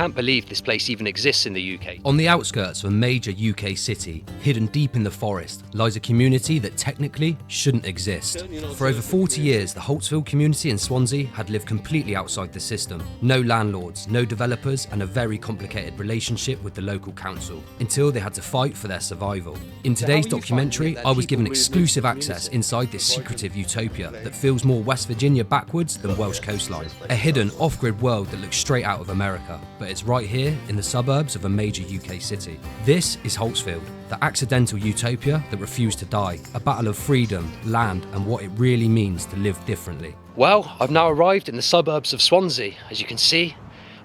can't believe this place even exists in the UK. On the outskirts of a major UK city, hidden deep in the forest, lies a community that technically shouldn't exist. For over 40 years, the Holtsfield Community in Swansea had lived completely outside the system. No landlords, no developers, and a very complicated relationship with the local council, until they had to fight for their survival. In today's documentary, I was given exclusive access inside this secretive utopia that feels more West Virginia backwards than Welsh coastline. A hidden, off-grid world that looks straight out of America, but it's right here in the suburbs of a major UK city. This is Holtsfield, the accidental utopia that refused to die, a battle of freedom, land, and what it really means to live differently. Well, I've now arrived in the suburbs of Swansea. As you can see,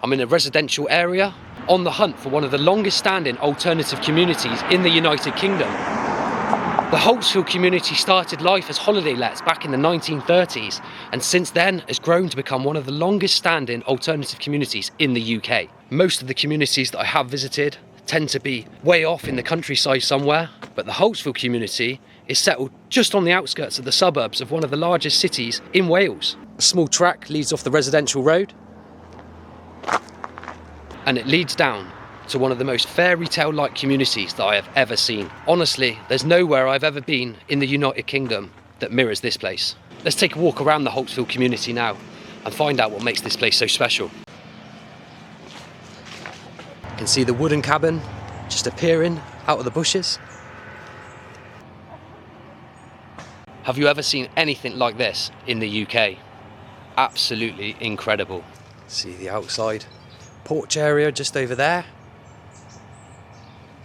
I'm in a residential area on the hunt for one of the longest standing alternative communities in the United Kingdom. The Holtsfield community started life as holiday lets back in the 1930s, and since then has grown to become one of the longest standing alternative communities in the UK. Most of the communities that I have visited tend to be way off in the countryside somewhere, but the Holtsfield community is settled just on the outskirts of the suburbs of one of the largest cities in Wales. A small track leads off the residential road, and it leads down to one of the most fairy tale-like communities that I have ever seen. Honestly, there's nowhere I've ever been in the United Kingdom that mirrors this place. Let's take a walk around the Holtsfield community now and find out what makes this place so special. You can see the wooden cabin just appearing out of the bushes. Have you ever seen anything like this in the UK? Absolutely incredible. See the outside porch area just over there.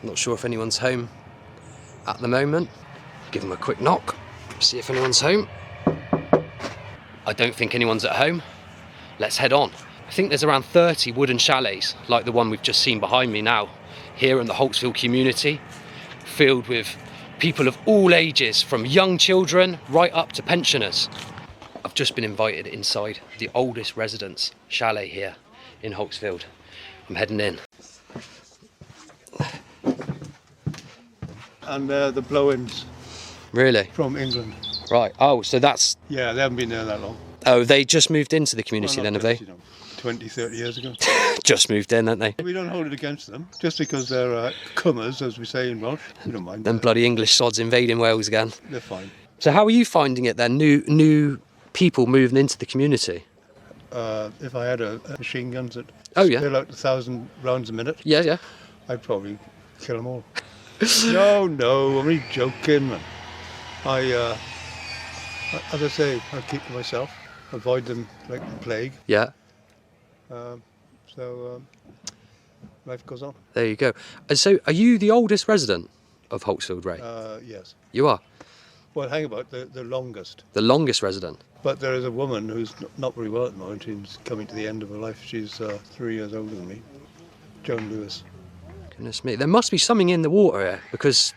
Not sure if anyone's home at the moment. Give them a quick knock, see if anyone's home. I don't think anyone's at home. Let's head on. I think there's around 30 wooden chalets, like the one we've just seen behind me now, here in the Holtsfield community, filled with people of all ages, from young children right up to pensioners. I've just been invited inside the oldest residence chalet here in Holtsfield. I'm heading in. And the blow-ins. Really? From England. Right. Oh, so that's... Yeah, they haven't been there that long. Oh, they just moved into the community Well, then, have they? 20, 30 years ago. Just moved in, haven't they? We don't hold it against them, just because they're cummers, as we say in Welsh. We don't mind. Them bloody English sods invading Wales again. They're fine. So how are you finding it then, new people moving into the community? If I had a machine guns that Oh, spill out 1,000 rounds a minute, yeah, I'd probably kill them all. No, I'm only joking, man. As I say, I keep to myself, avoid them like the plague. Yeah. So life goes on. There you go. And so, are you the oldest resident of Holtsfield, Ray? Yes. You are? Well, hang about, the longest. The longest resident? But there is a woman who's not very well at the moment. She's coming to the end of her life. She's 3 years older than me, Joan Lewis. Goodness me. There must be something in the water here, because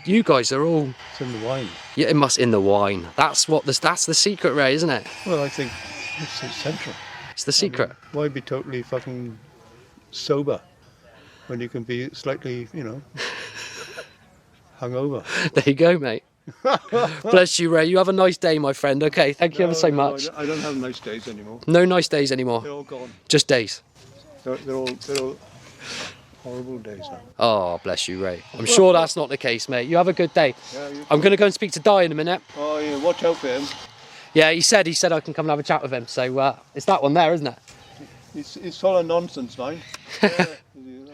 you guys are all... It's in the wine. Yeah, it must in the wine. That's the secret, Ray, isn't it? Well, I think it's essential. It's the secret. I mean, why be totally fucking sober when you can be slightly, hungover? There you go, mate. Bless you, Ray. You have a nice day, my friend. Okay, thank you ever so much. I don't have nice days anymore. No nice days anymore. They're all gone. Just days. They're all horrible days now. Oh, bless you, Ray. I'm sure that's not the case, mate. You have a good day. Yeah, I'm going to go and speak to Dai in a minute. Oh, yeah, watch out for him. Yeah, he said I can come and have a chat with him. So it's that one there, isn't it? It's full of nonsense, mate. Yeah, you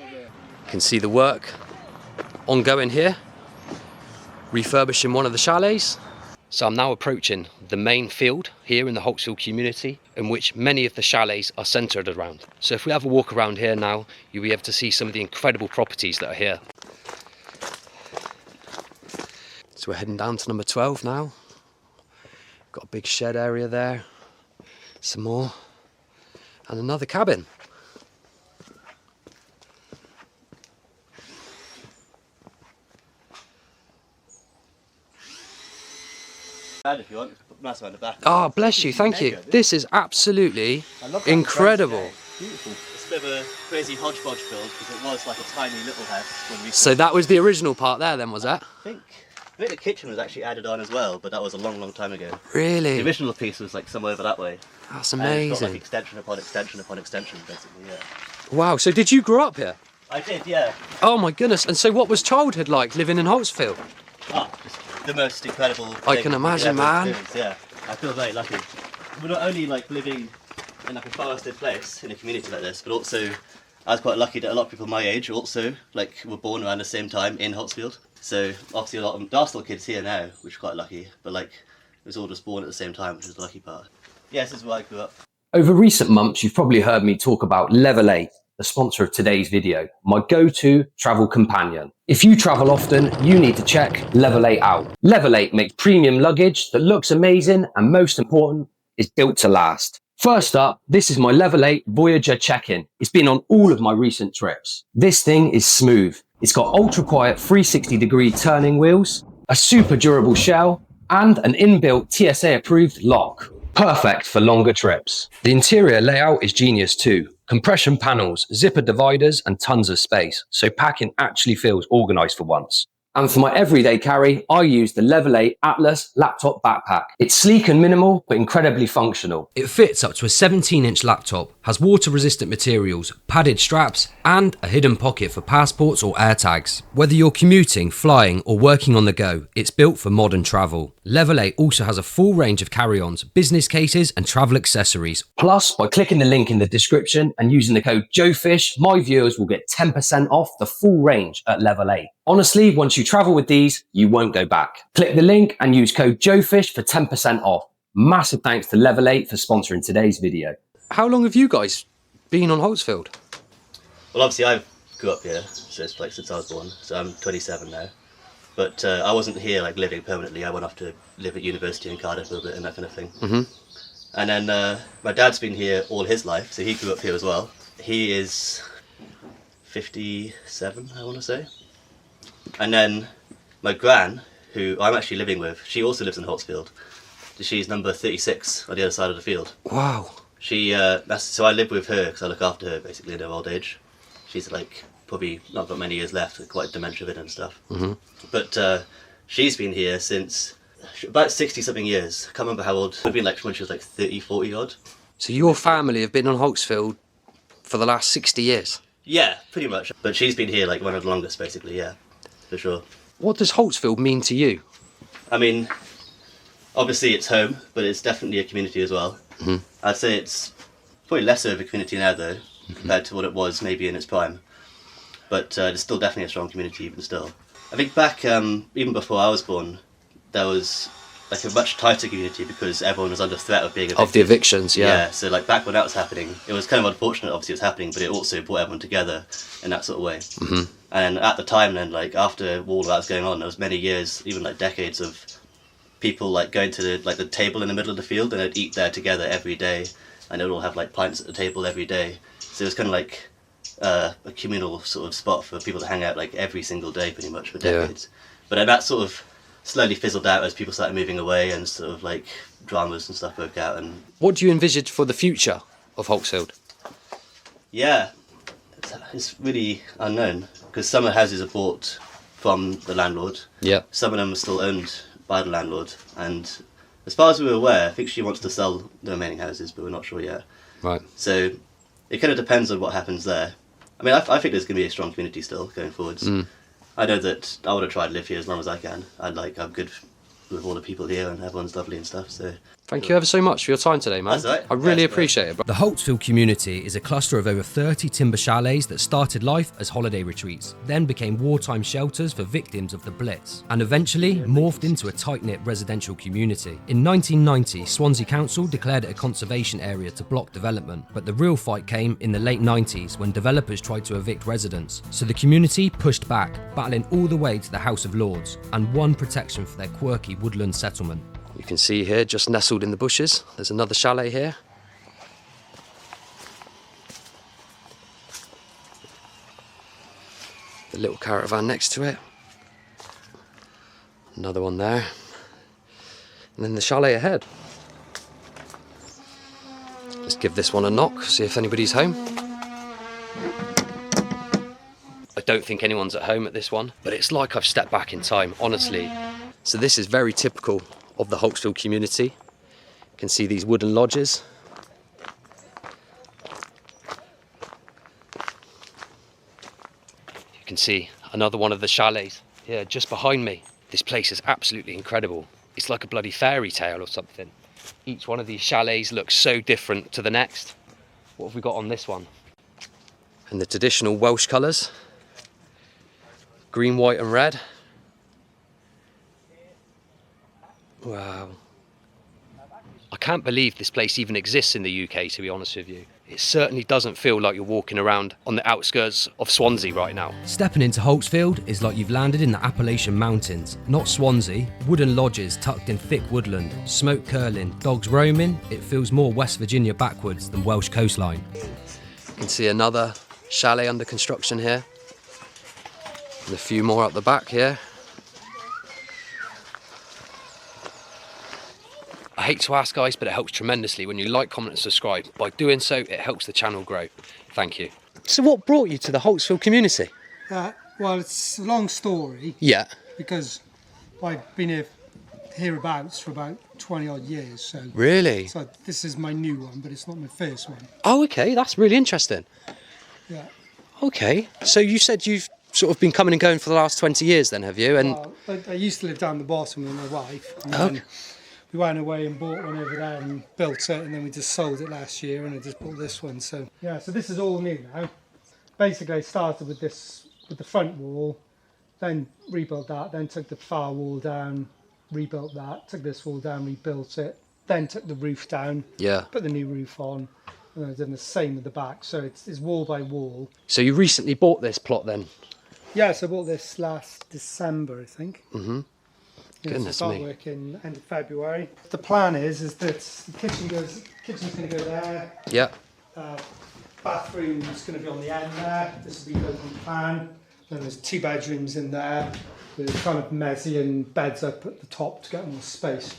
can see the work ongoing here, refurbishing one of the chalets. So I'm now approaching the main field here in the Holtsfield community, in which many of the chalets are centred around. So if we have a walk around here now, you'll be able to see some of the incredible properties that are here. So we're heading down to number 12 now. Got a big shed area there, some more, and another cabin. If you want, nice one at the back. Oh, bless you, thank you. This is absolutely incredible. Beautiful. It's a bit of a crazy hodgepodge build because it was like a tiny little house when we... So that was the original part there then, was that? I think the kitchen was actually added on as well, but that was a long time ago. Really? The original piece was like somewhere over that way. That's And it's got amazing. like extension upon extension upon extension, basically, yeah. Wow, so did you grow up here? I did, yeah. Oh my goodness, and so what was childhood like living in Holtsfield? Oh, just the most incredible I thing can you imagine, ever man. experience, yeah, I feel very lucky. We're not only like living in like a forested place in a community like this, but also I was quite lucky that a lot of people my age also like were born around the same time in Holtsfield. So obviously a lot of them, there are still kids here now, which is quite lucky, but like it was all just born at the same time, which is the lucky part. Yeah, this is where I grew up. Over recent months, you've probably heard me talk about Level 8, the sponsor of today's video, my go-to travel companion. If you travel often, you need to check Level 8 out. Level 8 makes premium luggage that looks amazing and, most important, is built to last. First up, this is my Level 8 Voyager check-in. It's been on all of my recent trips. This thing is smooth. It's got ultra-quiet 360-degree turning wheels, a super durable shell, and an inbuilt TSA-approved lock. Perfect for longer trips. The interior layout is genius too. Compression panels, zipper dividers, and tons of space, so packing actually feels organised for once. And for my everyday carry, I use the Level 8 Atlas laptop backpack. It's sleek and minimal, but incredibly functional. It fits up to a 17-inch laptop, has water-resistant materials, padded straps, and a hidden pocket for passports or AirTags. Whether you're commuting, flying, or working on the go, it's built for modern travel. Level 8 also has a full range of carry-ons, business cases, and travel accessories. Plus, by clicking the link in the description and using the code JOEFISH, my viewers will get 10% off the full range at Level 8. Honestly, once you travel with these, you won't go back. Click the link and use code JOEFISH for 10% off. Massive thanks to Level 8 for sponsoring today's video. How long have you guys been on Holtsfield? Well, obviously I grew up here, so it's like since I was born, so I'm 27 now. But I wasn't here like living permanently. I went off to live at university in Cardiff a little bit and that kind of thing. Mm-hmm. And then my dad's been here all his life, so he grew up here as well. He is 57, I want to say. And then my gran, who I'm actually living with, she also lives in Holtsfield. She's number 36 on the other side of the field. Wow. So I live with her because I look after her basically in her old age. She's like probably not got many years left, quite dementia-ridden and stuff. Mm-hmm. But she's been here since about 60-something years. I can't remember how old. We've been like when she was like 30, 40 odd. So your family have been on Holtsfield for the last 60 years? Yeah, pretty much. But she's been here like one of the longest basically, yeah, for sure. What does Holtsfield mean to you? I mean, obviously it's home, but it's definitely a community as well. Mm-hmm. I'd say it's probably lesser of a community now though, compared to what it was maybe in its prime. But it's still definitely a strong community even still. I think back, even before I was born, there was like a much tighter community because everyone was under threat of being evicted. Of the evictions, yeah. Yeah, so like back when that was happening, it was kind of unfortunate obviously it was happening, but it also brought everyone together in that sort of way. Mm-hmm. And at the time then, like after all of that was going on, there was many years, even like decades of people like going to the table in the middle of the field and they'd eat there together every day, and they'd all have like pints at the table every day. So it was kind of like a communal sort of spot for people to hang out like every single day pretty much for decades. Yeah. But then that sort of slowly fizzled out as people started moving away and sort of like dramas and stuff broke out. And what do you envisage for the future of Holtsfield? Yeah, it's really unknown because some of the houses are bought from the landlord. Yeah. Some of them are still owned by the landlord, and as far as we're aware, I think she wants to sell the remaining houses, but we're not sure yet. Right. So it kind of depends on what happens there. I mean, I think there's going to be a strong community still going forwards. Mm. I know that I want to try to live here as long as I can. I'm good with all the people here and everyone's lovely and stuff, so... Thank you ever so much for your time today, man. That's all right. I really appreciate it, bro. The Holtsfield community is a cluster of over 30 timber chalets that started life as holiday retreats, then became wartime shelters for victims of the Blitz, and eventually morphed into a tight-knit residential community. In 1990, Swansea Council declared it a conservation area to block development, but the real fight came in the late 90s when developers tried to evict residents. So the community pushed back, battling all the way to the House of Lords, and won protection for their quirky woodland settlement. You can see here, just nestled in the bushes, there's another chalet here. The little caravan next to it. Another one there. And then the chalet ahead. Let's give this one a knock, see if anybody's home. I don't think anyone's at home at this one, but it's like I've stepped back in time, honestly. So this is very typical of the Holtsfield community. You can see these wooden lodges. You can see another one of the chalets here just behind me. This place is absolutely incredible. It's like a bloody fairy tale or something. Each one of these chalets looks so different to the next. What have we got on this one? And the traditional Welsh colours. Green, white and red. Wow. I can't believe this place even exists in the UK, to be honest with you. It certainly doesn't feel like you're walking around on the outskirts of Swansea right now. Stepping into Holtsfield is like you've landed in the Appalachian Mountains, not Swansea. Wooden lodges tucked in thick woodland, smoke curling, dogs roaming. It feels more West Virginia backwards than Welsh coastline. You can see another chalet under construction here. And a few more up the back here. I hate to ask guys, but it helps tremendously when you like, comment and subscribe. By doing so, it helps the channel grow. Thank you. So what brought you to the Holtsfield community? Well, it's a long story. Yeah. Because I've been hereabouts for about 20 odd years. So Really? So this is my new one, but it's not my first one. Oh, okay, that's really interesting. Yeah. Okay, so you said you've sort of been coming and going for the last 20 years then, have you? And Well, I used to live down the bottom with my wife. And Okay. then we went away and bought one over there and built it, and then we just sold it last year, and I just bought this one. So yeah, so this is all new now. Basically, I started with this, with the front wall, then rebuilt that, then took the far wall down, rebuilt that, took this wall down, rebuilt it, then took the roof down, yeah. put the new roof on, and then I've done the same with the back. So it's wall by wall. So you recently bought this plot then? Yeah, so I bought this last December, I think. Mm-hmm. Yeah, Goodness so start me. working end of February. The plan is that the kitchen's going to go there. Yeah. Bathroom's going to be on the end there. This will be the open plan. Then there's 2 bedrooms in there with kind of mezzy and beds up at the top to get more space.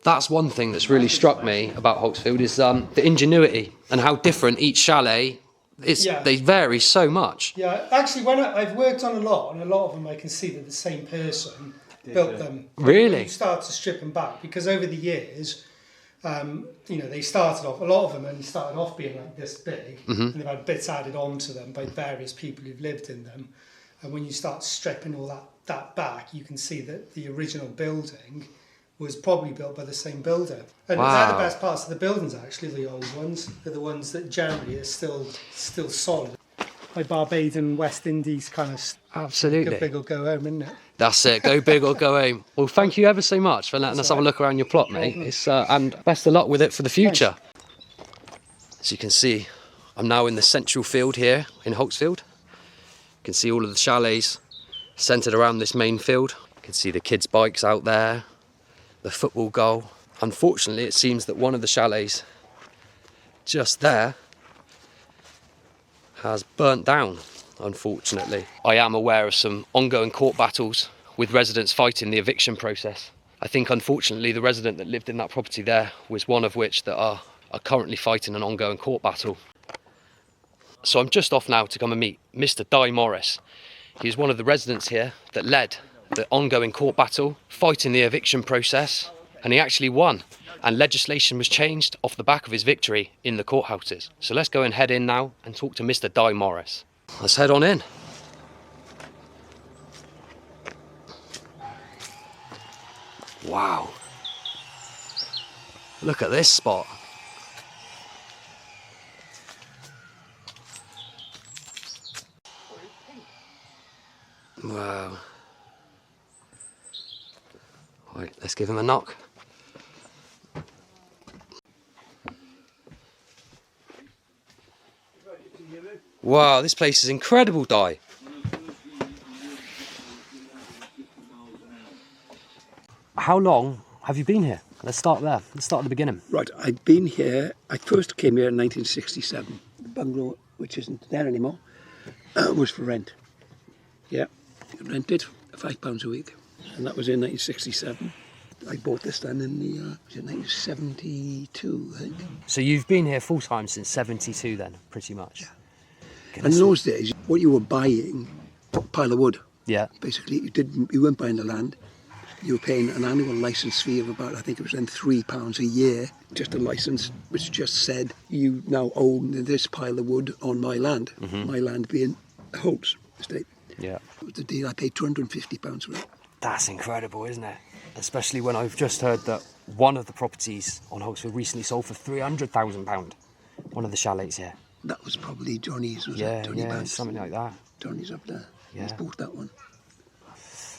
That's one thing that's really struck me about Holtsfield is the ingenuity and how different each chalet is. Yeah. They vary so much. Yeah, actually, when I've worked on a lot, and a lot of them I can see that the same person built them. Really? When you start to strip them back, because over the years, they started off, a lot of them only started off being like this big, and they've had bits added onto them by various people who've lived in them. And when you start stripping all that back, you can see that the original building was probably built by the same builder. And Wow. they're the best parts of the buildings, actually, the old ones. They're the ones that generally are still solid. My Barbadian West Indies kind of Absolutely. go big or go home, isn't it? That's it. Go big or go home. Well, thank you ever so much for letting us have a look around your plot, mate. It's and best of luck with it for the future. As you can see, I'm now in the central field here in Holtsfield. You can see all of the chalets centred around this main field. You can see the kids' bikes out there, the football goal. Unfortunately, it seems that one of the chalets just there has burnt down, unfortunately. I am aware of some ongoing court battles with residents fighting the eviction process. I think, unfortunately, the resident that lived in that property there was one of which that are currently fighting an ongoing court battle. So I'm just off now to come and meet Mr. Dai Morris. He was one of the residents here that led the ongoing court battle, fighting the eviction process, and he actually won. And legislation was changed off the back of his victory in the courthouses. So let's go and head in now and talk to Mr. Dai Morris. Let's head on in. Wow. Look at this spot. Wow. Right, let's give him a knock. Wow, this place is incredible, Dai. How long have you been here? Let's start there. Let's start at the beginning. Right, I've been here, I first came here in 1967. The bungalow, which isn't there anymore, was for rent. Yeah, rented £5 a week. And that was in 1967. I bought this then in the, was it 1972, I think. So you've been here full time since 72 then, pretty much? Yeah. And in those days, what you were buying, a pile of wood. Yeah. Basically, you weren't buying the land. You were paying an annual licence fee of about, I think it was then £3 a year, just a licence which just said, you now own this pile of wood on my land, my land being Holt's. estate. Yeah. It was the deal. I paid £250 for it. That's incredible, isn't it? Especially when I've just heard that one of the properties on Holtsfield recently sold for £300,000. One of the chalets here. That was probably Johnny's, was Yeah, it? Johnny yeah, Banks. something like that. Johnny's up there. Yeah. He's bought that one.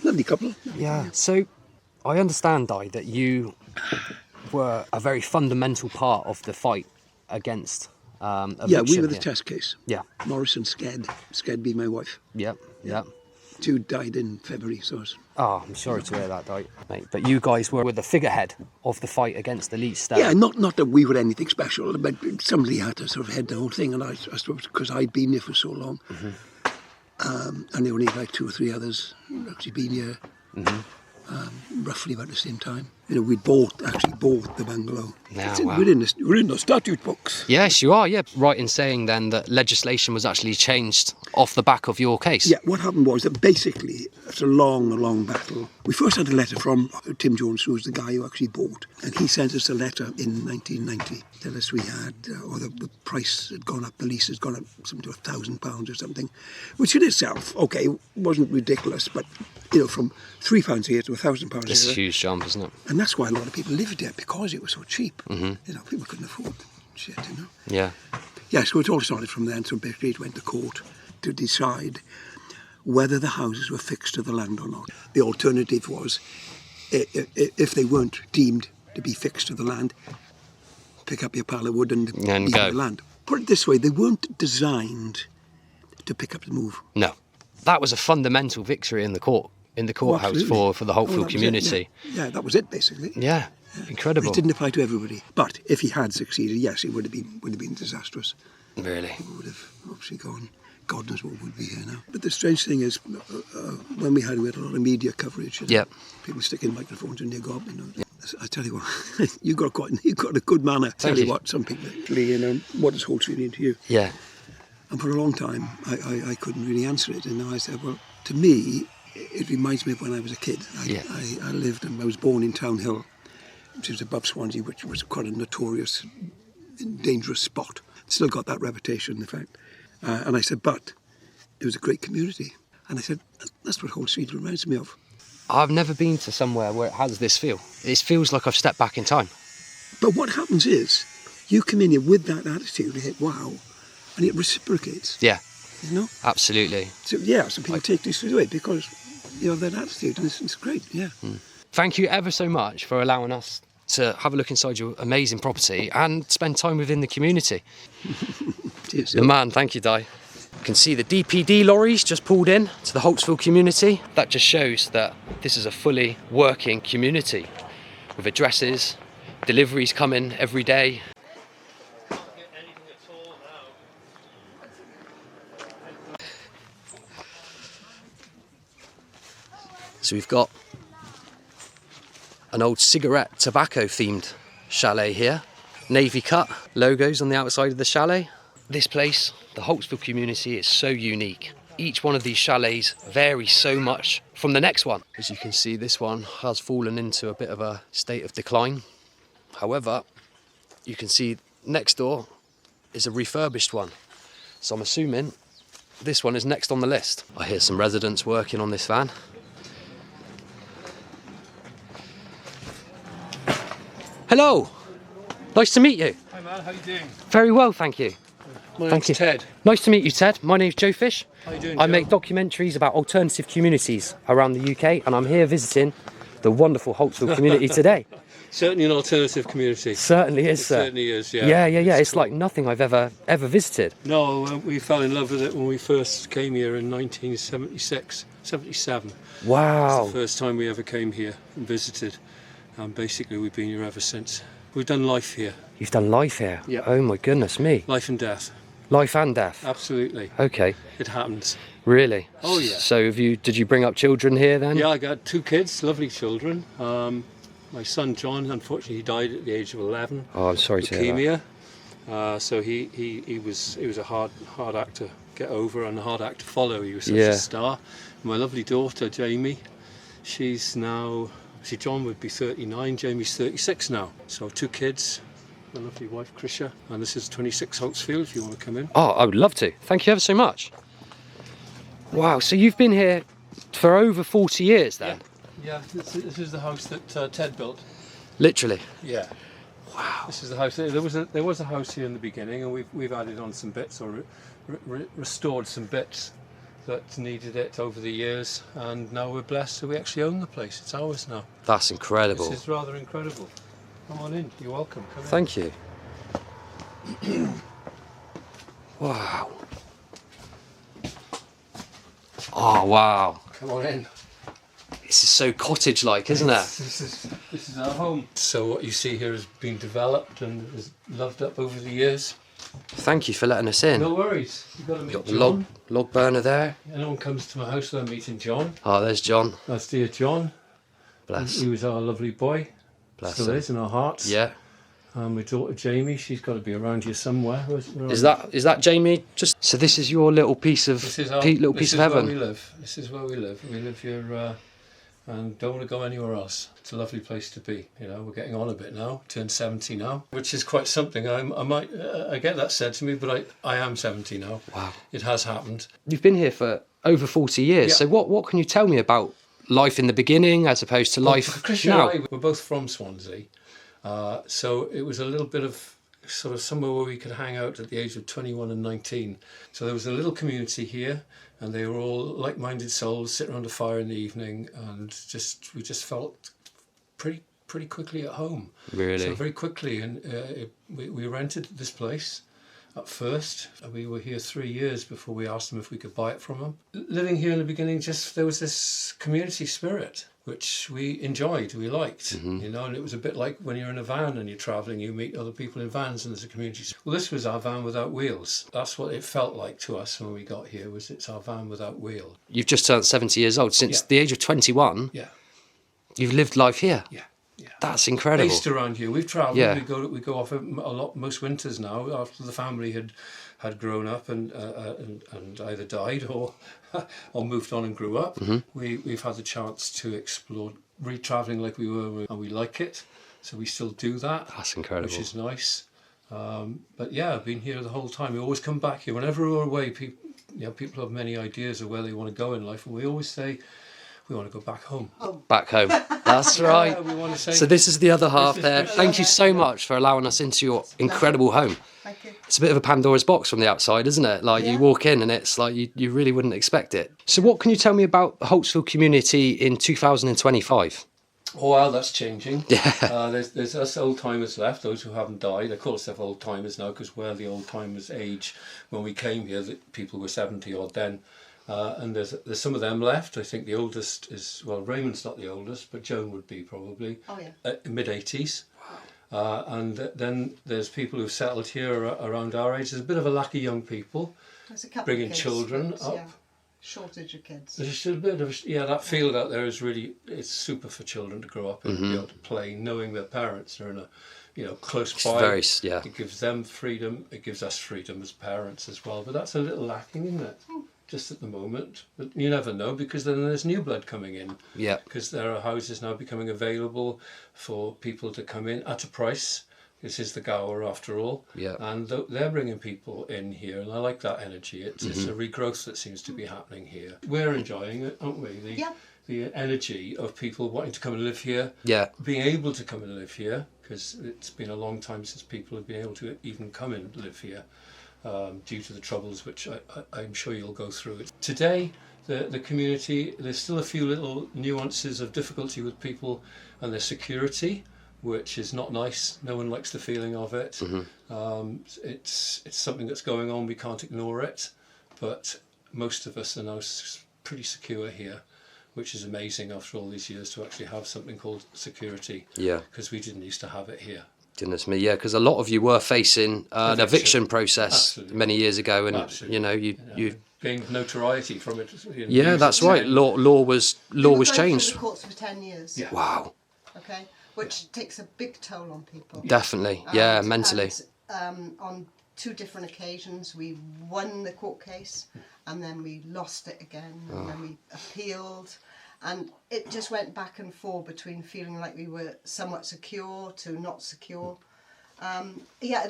Lovely couple. Yeah, so I understand, Dai, that you were a very fundamental part of the fight against eviction. Yeah, we were the here. test case. Yeah, Morris and Sked. Sked being my wife. yeah, yeah. Two died in February, so it's... Oh, I'm sorry to hear that, Dai, mate. But you guys were the figurehead of the fight against the lease. Yeah, not that we were anything special, but somebody had to sort of head the whole thing, and I suppose because I'd been here for so long, and there were only like 2 or 3 others who'd actually been here roughly about the same time. You know, we actually bought the bungalow. Yeah, We're in the statute books. Yes, you are, yeah. Right in saying then that legislation was actually changed off the back of your case. Yeah, what happened was that basically, after a long battle, we first had a letter from Tim Jones, who was the guy who actually bought, and he sent us a letter in 1990, tell us we had, or the price had gone up, the lease had gone up something to £1,000 or something, which in itself, okay, wasn't ridiculous, but, you know, from £3 a year to £1,000 a It's a year. huge jump, isn't it? And that's why a lot of people lived there, because it was so cheap. You know, people couldn't afford shit, you know. Yeah. Yeah, so it all started from there, and so basically it went to court to decide whether the houses were fixed to the land or not. The alternative was, if they weren't deemed to be fixed to the land, pick up your pile of wood and leave go. the land. Put it this way, they weren't designed to pick up the move. No. That was a fundamental victory in the courthouse absolutely. for the Holtsfield community. Yeah, that was it basically. Yeah. Incredible. It didn't apply to everybody, but if he had succeeded, yes, it would have been disastrous. Really. It would have obviously gone. God knows what would be here now. But the strange thing is, when we had a lot of media coverage, you know, Yep. people sticking microphones in your gob, you know. I tell you what, you got a good manner. Tell you what, some people, you know, what does Holtsfield mean to you? Yeah. And for a long time, I couldn't really answer it. And I said, well, to me, it reminds me of when I was a kid. I was born in Town Hill, which is above Swansea, which was quite a notorious, dangerous spot. Still got that reputation, in fact. And I said, but it was a great community. And I said, that's what Holtsfield reminds me of. I've never been to somewhere where it has this feel. It feels like I've stepped back in time. But what happens is, you come in here with that attitude, you think, wow, and it reciprocates. Yeah. You know? Absolutely. So, yeah, so people take this away because you have that attitude, and it's great, yeah. Thank you ever so much for allowing us to have a look inside your amazing property and spend time within the community. Cheers. The man, thank you, Dai. You can see the DPD lorries just pulled in to the Holtsfield community. That just shows that this is a fully working community with addresses, deliveries coming every day. So we've got an old cigarette tobacco themed chalet here. Navy cut logos on the outside of the chalet. This place, the Holtsfield community, is so unique. Each one of these chalets varies so much from the next one. As you can see, this one has fallen into a bit of a state of decline. However, you can see next door is a refurbished one. So I'm assuming this one is next on the list. I hear some residents working on this van. Hello, nice to meet you. Hi man, how you doing? Very well, thank you. My Thank name's you. Ted. Nice to meet you, Ted. My name's Joe Fish. How you doing, I Joe? make documentaries about alternative communities around the UK, and I'm here visiting the wonderful Holtsfield community today. Certainly an alternative community. Certainly is, It sir. certainly is, yeah. Yeah. It's cool. like nothing I've ever visited. No, we fell in love with it when we first came here in 1976, 77. Wow. It's the first time we ever came here and visited. And basically we've been here ever since. We've done life here, You've done life here. Yeah. Oh my goodness me. life and death. Life and death. Absolutely. Okay. It happens. Really? Oh, yeah. So did you bring up children here then? Yeah, I got 2 kids, lovely children. My son John, unfortunately, he died at the age of 11. Oh, I'm sorry to hear that. Leukemia. So he was a hard act to get over and a hard act to follow. He was such Yeah. a star. My lovely daughter Jamie, she's now. See, John would be 39. Jamie's 36 now. So 2 kids. My lovely wife Krisha, and this is 26 Holtsfield. If you want to come in. Oh, I would love to. Thank you ever so much. Wow, so you've been here for over 40 years then? Yeah, this is the house that Ted built. Literally? Yeah. Wow. This is the house. There was a house here in the beginning, and we've added on some bits, or restored some bits that needed it over the years, and now we're blessed, so we actually own the place. It's ours now. That's incredible. This is rather incredible. Come on in. You're welcome. Come in. Thank you. Wow. Oh, wow. Come on in. This is so cottage-like, isn't it? This is our home. So what you see here has been developed and is loved up over the years. Thank you for letting us in. No worries. You've got to meet Got the John. log burner there. Anyone comes to my house without meeting John. Oh, there's John. That's dear John. Bless. He was our lovely boy. Bless Still him. is in our hearts. Yeah. And my daughter Jamie, she's got to be around here somewhere. Where Is that Jamie? Just so this is your little piece of This is our little piece of heaven. Where we live. This is where we live. We live here and don't want to go anywhere else. It's a lovely place to be. You know, we're getting on a bit now. Turned 70 now, which is quite something. I get that said to me, but I am 70 now. Wow. It has happened. You've been here for over 40 years. Yeah. So what can you tell me about life in the beginning as opposed to life Christian now? and I, we're both from Swansea, so it was a little bit of sort of somewhere where we could hang out at the age of 21 and 19. So there was a little community here, and they were all like-minded souls sitting around a fire in the evening, and we just felt pretty quickly at home. Really? So very quickly, and we rented this place at first. We were here 3 years before we asked them if we could buy it from them. Living here in the beginning, there was this community spirit which we enjoyed, we liked, you know, and it was a bit like when you're in a van and you're travelling, you meet other people in vans and there's a community. Well, this was our van without wheels. That's what it felt like to us when we got here, it's our van without wheels. You've just turned 70 years old. Since the age of 21, Yeah. you've lived life here. Yeah. Yeah. That's incredible. Based around here, we've travelled. Yeah. We go off a lot most winters now after the family had grown up and either died or moved on and grew up. We've had the chance to explore travelling like we were, and we like it. So we still do that. That's incredible. Which is nice. But yeah, I've been here the whole time. We always come back here whenever we're away. People have many ideas of where they want to go in life, and we always say, we want to go back home. Back home. That's right. Yeah, we want to say, So this is the other half is there. Christian. Thank you so much for allowing us into your incredible home. Thank you. It's a bit of a Pandora's box from the outside, isn't it? Like you walk in and it's like you really wouldn't expect it. So what can you tell me about the Holtsfield community in 2025? oh well, that's changing. Yeah. There's us old timers left, those who haven't died. I call ourselves old timers now because we're the old timers age. When we came here, people were 70 odd then. And there's some of them left. I think the oldest is, well, Raymond's not the oldest, but Joan would be probably mid-80s. And then there's people who've settled here around our age. There's a bit of a lack of young people, There's a couple bringing of kids, children but, up. yeah, shortage of kids. There's a bit of that field out there is really, it's super for children to grow up and be able to play, knowing their parents are in a close by. It gives them freedom. It gives us freedom as parents as well. But that's a little lacking, isn't it? Just at the moment, but you never know, because then there's new blood coming in. Yeah. Because there are houses now becoming available for people to come in at a price. This is the Gower after all. Yeah. And they're bringing people in here, and I like that energy. It's a regrowth that seems to be happening here. We're enjoying it, aren't we? The energy of people wanting to come and live here. Yeah. Being able to come and live here, because it's been a long time since people have been able to even come and live here. Due to the troubles which I'm sure you'll go through. Today, the community, there's still a few little nuances of difficulty with people and their security, which is not nice. No one likes the feeling of it. It's something that's going on, we can't ignore it, but most of us are now pretty secure here, which is amazing after all these years to actually have something called security. Yeah. Because we didn't used to have it here. Goodness me, yeah, because a lot of you were facing an eviction process many years ago, and you gained notoriety from it. Yeah, that's right. Law was changed. The courts for 10 years. Yeah. Wow. Okay, which takes a big toll on people. Definitely, yeah, mentally. And, on 2 different occasions, we won the court case, and then we lost it again, and then we appealed. And it just went back and forth between feeling like we were somewhat secure to not secure. A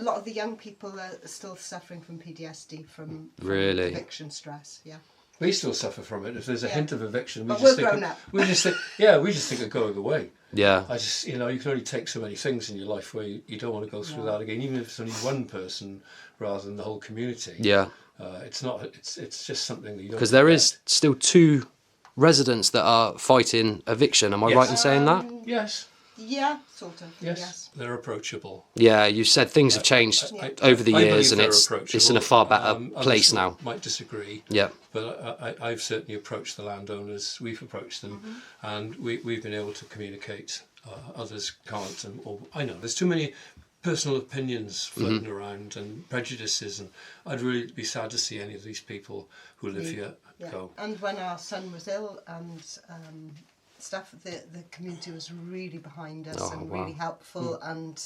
lot of the young people are still suffering from PTSD, from really eviction stress. Yeah. We still suffer from it. If there's a hint of eviction, But we're grown up. we just think of going away. Yeah. I just, you can only take so many things in your life where you don't want to go through that again, even if it's only one person rather than the whole community. Yeah. It's not. It's just something that you don't. Because there is still 2 residents that are fighting eviction. Am I right in saying that? Yes. Yeah, sort of. Yes. They're approachable. Yeah, you said things have changed over the years, and it's in a far better place now. Might disagree. Yeah. But I've certainly approached the landowners. We've approached them, and we've been able to communicate. Others can't, or I know there's too many personal opinions floating around and prejudices, and I'd really be sad to see any of these people who live here go. And when our son was ill and stuff, the community was really behind us and really helpful and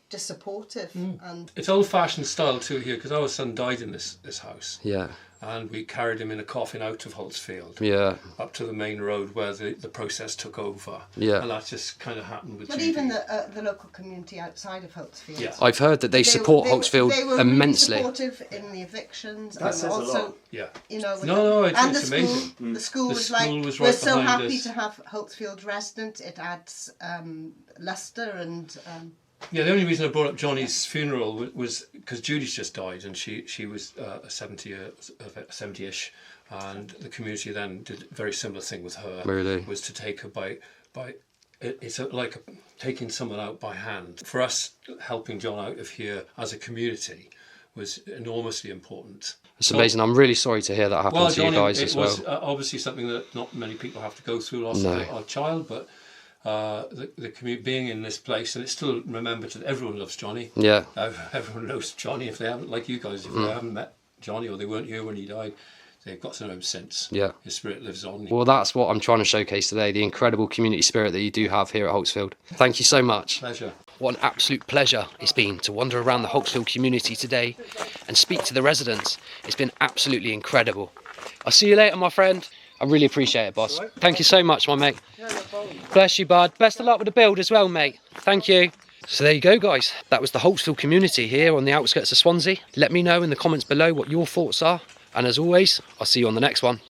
just supportive. And it's old-fashioned style too here, because our son died in this house. Yeah. And we carried him in a coffin out of Holtsfield. Yeah. Up to the main road where the process took over. Yeah. And that just kind of happened with But Judy. even the local community outside of Holtsfield. Yeah. I've heard that they support Holtsfield they were immensely. Really supportive in the evictions. That says a also, lot. Yeah. With It's the school, amazing. The school The was school like, was we're right so behind happy us. to have Holtsfield resident. It adds lustre and. Yeah, the only reason I brought up Johnny's funeral was because Judy's just died, and she was 70-ish, and the community then did a very similar thing with her. Really? Was to take her by it's like taking someone out by hand. For us, helping John out of here as a community was enormously important. It's amazing. I'm really sorry to hear that happen to you guys as well. It was obviously something that not many people have to go through, lost a child, but the community being in this place, and it's still remembered that everyone loves Johnny. Yeah. Everyone knows Johnny. If they haven't, like you guys, if they haven't met Johnny or they weren't here when he died, they've got to know him since. Yeah. His spirit lives on. Well, that's what I'm trying to showcase today, the incredible community spirit that you do have here at Holtsfield. Thank you so much. Pleasure. What an absolute pleasure it's been to wander around the Holtsfield community today and speak to the residents. It's been absolutely incredible. I'll see you later, my friend. I really appreciate it, boss. Thank you so much, my mate. Bless you, bud. Best of luck with the build as well, mate. Thank you. So there you go, guys. That was the Holtsfield community here on the outskirts of Swansea. Let me know in the comments below what your thoughts are. And as always, I'll see you on the next one.